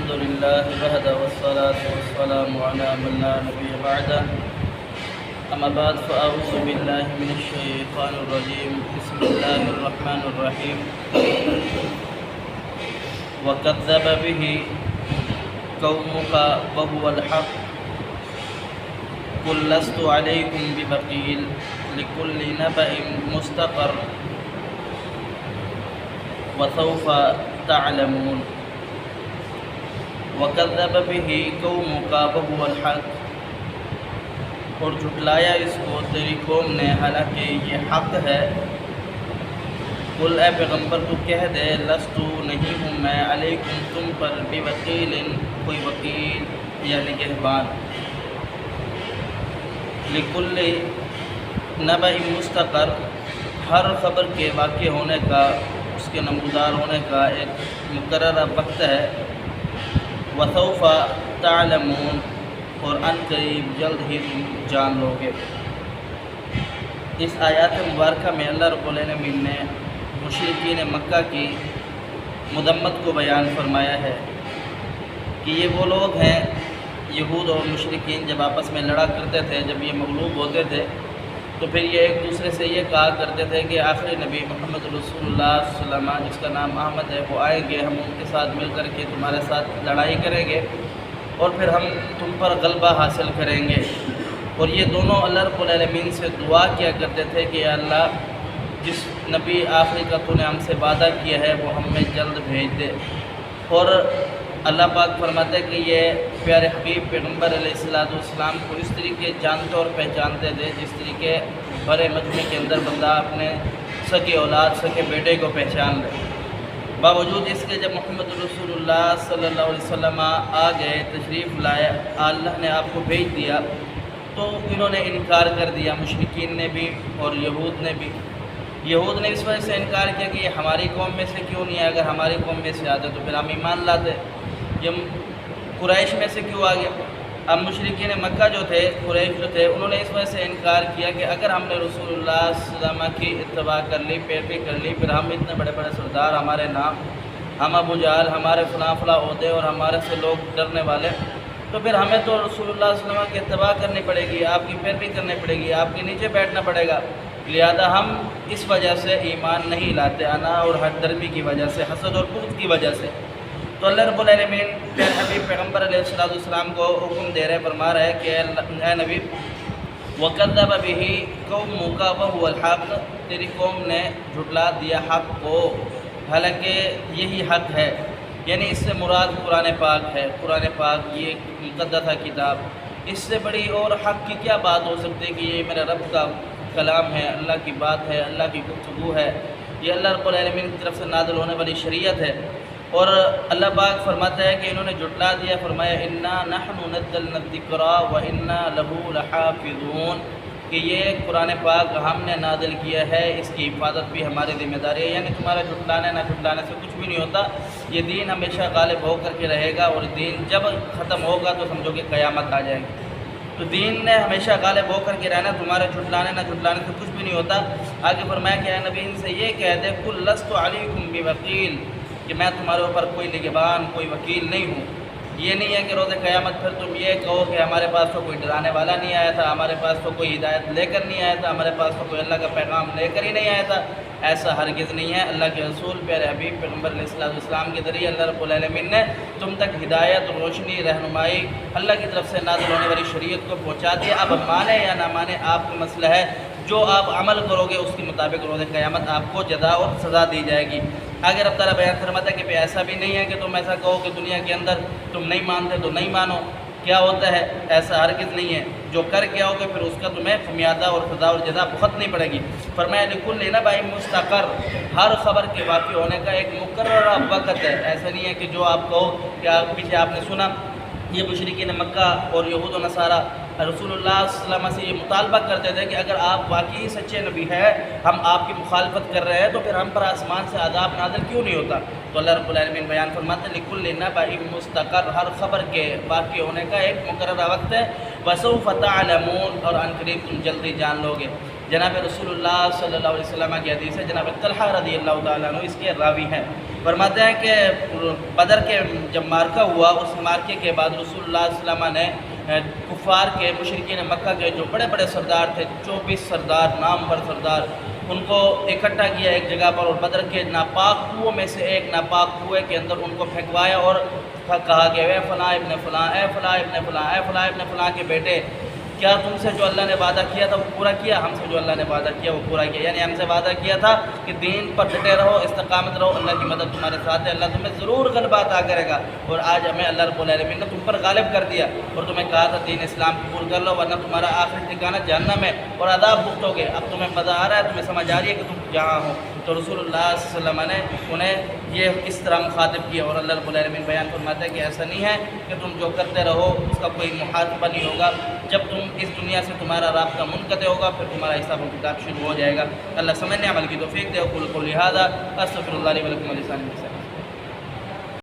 الحمد لله وحده والصلاة والسلام على من لا نبي بعده أما بعد فأعوذ بالله من الشيطان الرجيم بسم الله الرحمن الرحيم وكذب به قومك وهو الحق قل لست عليكم بوكيل لكل نبأ مستقر وسوف تعلمون وَكَذَّبَ بِهِ قَوْمُكَ وَهُوَ الْحَقُّ اور جھٹلایا اس کو تیری قوم نے حالانکہ یہ حق ہے۔ قل اے پیغمبر تو کہہ دے لستو نہیں ہوں میں علیکم تم پر بوکیل کوئی وکیل یا نگہبان، لکل نبأ مستقر ہر خبر کے واقع ہونے کا، اس کے نمودار ہونے کا ایک مقررہ وقت ہے۔ وسوف تعلمون اور ان قریب جلد ہی تم جان لو گے۔ اس آیات مبارکہ میں اللہ رب العالمین نے مشرکین مکہ کی مذمت کو بیان فرمایا ہے کہ یہ وہ لوگ ہیں، یہود اور مشرکین جب آپس میں لڑا کرتے تھے، جب یہ مغلوب ہوتے تھے تو پھر یہ ایک دوسرے سے یہ کہا کرتے تھے کہ آخری نبی محمد رسول اللہ صلی اللہ علیہ وسلم جس کا نام احمد ہے وہ آئیں گے، ہم ان کے ساتھ مل کر کے تمہارے ساتھ لڑائی کریں گے اور پھر ہم تم پر غلبہ حاصل کریں گے۔ اور یہ دونوں اللہ رب العالمین سے دعا کیا کرتے تھے کہ یا اللہ جس نبی آخری کا تو نے ہم سے وعدہ کیا ہے وہ ہم میں جلد بھیج دے۔ اور اللہ پاک فرماتے کہ یہ پیارے حبیب پیغمبر علیہ السلام کو اس طریقے جانتے اور پہچانتے تھے جس طریقے بڑے مجمع کے اندر بندہ اپنے سگے اولاد سگے بیٹے کو پہچان لے۔ باوجود اس کے جب محمد رسول اللہ صلی اللہ علیہ وسلم آ گئے، تشریف لائے، اللہ نے آپ کو بھیج دیا تو انہوں نے انکار کر دیا، مشرکین نے بھی اور یہود نے بھی۔ یہود نے اس وجہ سے انکار کیا کہ یہ ہماری قوم میں سے کیوں نہیں ہے، اگر ہماری قوم میں سے آتے تو پھر ہم ایمان لاتے، یہ قریش میں سے کیوں آ گیا۔ اب مشرکین مکہ جو تھے، قریش جو تھے، انہوں نے اس وجہ سے انکار کیا کہ اگر ہم نے رسول اللہ صلی اللہ علیہ وسلم کی اتباع کر لی، پیروی کر لی، پھر ہم اتنے بڑے بڑے سردار، ہمارے نام، ہم ابو جہل، ہمارے فلاں فلاں عہدے اور ہمارے سے لوگ ڈرنے والے، تو پھر ہمیں تو رسول اللہ صلی اللہ علیہ وسلم کی اتباع کرنی پڑے گی، آپ کی پیروی کرنی پڑے گی، آپ کے نیچے بیٹھنا پڑے گا، لہذا ہم اس وجہ سے ایمان نہیں لاتے، انا اور حد درمی کی وجہ سے، حسد اور بغض کی وجہ سے۔ تو اللہ رب العالمین پیارے حبیب پیغمبر علیہ السلام کو حکم دے رہے، فرما رہے کہ اے نبی وَكَذَّبَ بِهِ قَوْمُكَ وَهُوَ الْحَقُّ تیری قوم نے جھٹلا دیا حق کو، حالانکہ یہی حق ہے، یعنی اس سے مراد قرآن پاک ہے۔ قرآن پاک یہ مقدسہ کتاب، اس سے بڑی اور حق کی کیا بات ہو سکتی ہے کہ یہ میرے رب کا کلام ہے، اللہ کی بات ہے، اللہ کی گفتگو ہے، یہ اللہ رب العالمین کی طرف سے نازل ہونے والی شریعت ہے۔ اور اللہ پاک فرماتا ہے کہ انہوں نے جھٹلا دیا، فرمایا اِنَّا نَحْنُ نَزَّلْنَا الذِّكْرَ وَإِنَّا لَهُ لَحَافِظُونَ کہ یہ قرآن پاک ہم نے نازل کیا ہے، اس کی حفاظت بھی ہماری ذمہ داری ہے، یعنی تمہارے جھٹلانے نہ جھٹلانے سے کچھ بھی نہیں ہوتا، یہ دین ہمیشہ غالب ہو کر کے رہے گا، اور دین جب ختم ہوگا تو سمجھو کہ قیامت آ جائے گی۔ تو دین نے ہمیشہ غالب ہو کر کے رہنا، تمہارے جھٹلانے نہ جھٹلانے سے کچھ بھی نہیں ہوتا۔ آگے فرمایا کہ اے نبی ان سے یہ کہہ دے قُل لَسْتُ عَلَيْكُمْ بِوَكِيلٍ کہ میں تمہارے اوپر کوئی نگہبان، کوئی وکیل نہیں ہوں۔ یہ نہیں ہے کہ روز قیامت پھر تم یہ کہو کہ ہمارے پاس تو کوئی ڈرانے والا نہیں آیا تھا، ہمارے پاس تو کوئی ہدایت لے کر نہیں آیا تھا، ہمارے پاس تو کوئی اللہ کا پیغام لے کر ہی نہیں آیا تھا، ایسا ہرگز نہیں ہے۔ اللہ کے رسول پیارے حبیب پیغمبر علیہ السلام کے ذریعے اللہ رب العالمین نے تم تک ہدایت، روشنی، رہنمائی، اللہ کی طرف سے نازل ہونے والی شریعت کو پہنچا دیا۔ اب مانے یا نہ مانے آپ کا مسئلہ ہے، جو آپ عمل کرو گے اس کے مطابق روز قیامت آپ کو جزا اور سزا دی جائے گی۔ آگے رب تعالیٰ بیان فرماتا ہے کہ ایسا بھی نہیں ہے کہ تم ایسا کہو کہ دنیا کے اندر تم نہیں مانتے تو نہیں مانو، کیا ہوتا ہے ایسا ہرگز نہیں ہے، جو کر کے آؤ گے پھر اس کا تمہیں خمیازہ اور سزا اور جزا بھگتنی پڑے گی۔ فرمایا لِكُلِّ نَبَإٍ مُسْتَقَرٌ ہر خبر کے واقع ہونے کا ایک مقررہ وقت ہے، ایسا نہیں ہے کہ جو آپ کہو کہ پیچھے آپ نے سنا یہ مشرکین مکہ اور یہود و نصارہ رسول اللہ صلی اللہ علیہ وسلم سے یہ مطالبہ کرتے تھے کہ اگر آپ واقعی سچے نبی ہیں، ہم آپ کی مخالفت کر رہے ہیں تو پھر ہم پر آسمان سے عذاب نازل کیوں نہیں ہوتا۔ تو اللہ رب العالمین بیان فرماتے ہیں لِكُلِّ نَبَإٍ مُسْتَقَرٌ ہر خبر کے واقع ہونے کا ایک مقررہ وقت ہے، وَسَوْفَ تَعْلَمُونَ اور ان قریب تم جلدی جان لو گے۔ جناب رسول اللہ صلی اللہ علیہ وسلم کی حدیث ہے، جناب طلحہ رضی اللہ تعالیٰ عنہ اس کے راوی ہیں فرماتے ہیں کہ بدر کے جب مارکہ ہوا، اس مارکے کے بعد رسول اللہ صلی اللہ علیہ وسلم نے کفار کے مشرکین مکہ کے جو بڑے بڑے سردار تھے، 24 سردار، نامور سردار، ان کو اکٹھا کیا ایک جگہ پر، اور بدر کے ناپاک کنووں میں سے ایک ناپاک کنویں کے اندر ان کو پھینکوایا اور کہا کہ اے فلاں ابن فلاں، اے فلاں ابن فلاں، اے فلاں ابن فلاں کے بیٹے، کیا تم سے جو اللہ نے وعدہ کیا تھا وہ پورا کیا؟ ہم سے جو اللہ نے وعدہ کیا وہ پورا کیا، یعنی ہم سے وعدہ کیا تھا کہ دین پر ڈٹے رہو، استقامت رہو، اللہ کی مدد تمہارے ساتھ ہے، اللہ تمہیں ضرور غلبہ عطا کرے گا، اور آج ہمیں اللہ رب العالمین نے تم پر غالب کر دیا، اور تمہیں کہا تھا دین اسلام قبول کر لو ورنہ تمہارا آخری ٹھکانہ جہنم ہے اور عذاب بھگتو گے، اب تمہیں مزہ آ رہا ہے، تمہیں سمجھ آ رہی ہے کہ تم جہاں ہو۔ تو رسول اللہ صلی اللہ علیہ وسلم نے انہیں یہ اس طرح مخاطب کیا، اور اللہ رب العالمین بیان فرماتا ہے کہ ایسا نہیں ہے کہ تم جو کرتے رہو اس کا کوئی محاسبہ نہیں ہوگا، جب تم اس دنیا سے تمہارا رابطہ منقطع ہوگا پھر تمہارا حساب و کتاب شروع ہو جائے گا۔ اللہ سمجھنے عمل کی توفیق دے۔ اقول قولی ھذا استغفر اللہ لی و لکم ولسائر المسلمین۔